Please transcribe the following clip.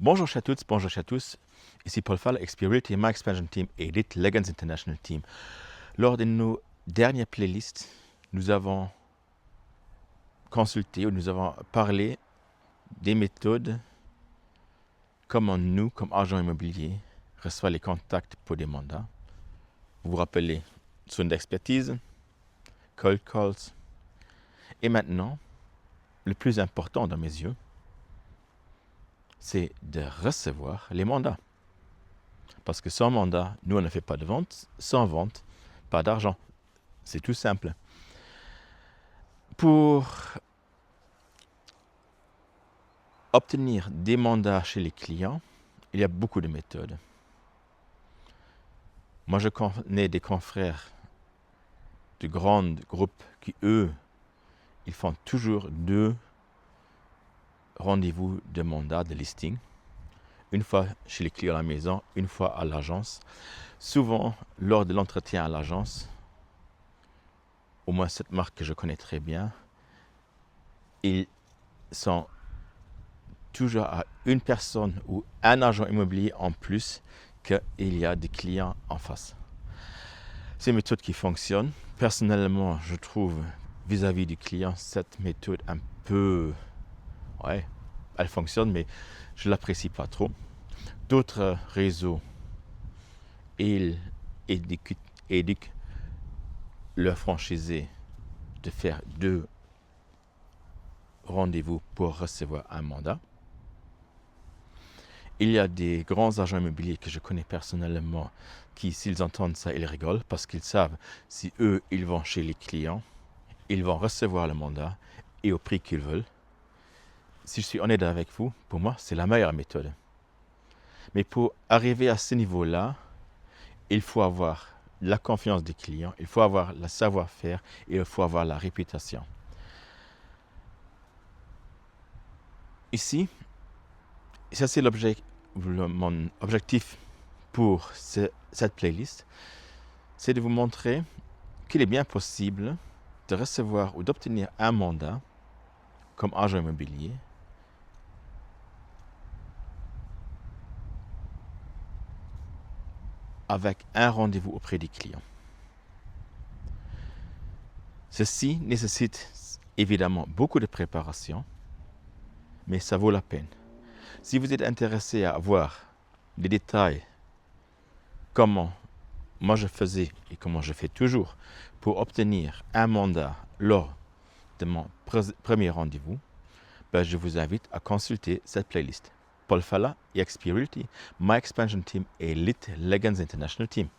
Bonjour à toutes, bonjour à tous. Ici Paul Fall, Experience My Expansion Team et Elite Legends International Team. Lors de nos dernières playlists, nous avons consulté ou nous avons parlé des méthodes, comment nous, comme agents immobiliers, reçoit les contacts pour des mandats. Vous vous rappelez, zone d'expertise, cold calls. Et maintenant, le plus important dans mes yeux, c'est de recevoir les mandats. Parce que sans mandat, nous, on ne fait pas de vente. Sans vente, pas d'argent. C'est tout simple. Pour obtenir des mandats chez les clients, il y a beaucoup de méthodes. Moi, je connais des confrères de grands groupes qui, eux, ils font toujours 2 rendez-vous de mandat, de listing. Une fois chez les clients à la maison, une fois à l'agence. Souvent, lors de l'entretien à l'agence, au moins cette marque que je connais très bien, ils sont toujours à une personne ou un agent immobilier en plus qu'il y a des clients en face. C'est une méthode qui fonctionne. Personnellement, je trouve vis-à-vis du client cette méthode un peu... Ouais, elle fonctionne, mais je ne l'apprécie pas trop. D'autres réseaux, ils éduquent leurs franchisés de faire 2 rendez-vous pour recevoir un mandat. Il y a des grands agents immobiliers que je connais personnellement qui, s'ils entendent ça, ils rigolent parce qu'ils savent si eux, ils vont chez les clients, ils vont recevoir le mandat et au prix qu'ils veulent. Si je suis honnête avec vous, pour moi, c'est la meilleure méthode. Mais pour arriver à ce niveau-là, il faut avoir la confiance des clients, il faut avoir le savoir-faire et il faut avoir la réputation. Ici, ça c'est mon objectif pour cette playlist, c'est de vous montrer qu'il est bien possible de recevoir ou d'obtenir un mandat comme agent immobilier avec un rendez-vous auprès des clients. Ceci nécessite évidemment beaucoup de préparation, mais ça vaut la peine. Si vous êtes intéressé à avoir des détails, comment moi je faisais et comment je fais toujours pour obtenir un mandat lors de mon premier rendez-vous, je vous invite à consulter cette playlist. Paul Falla et Experience, My Expansion Team et Elite Legends International Team.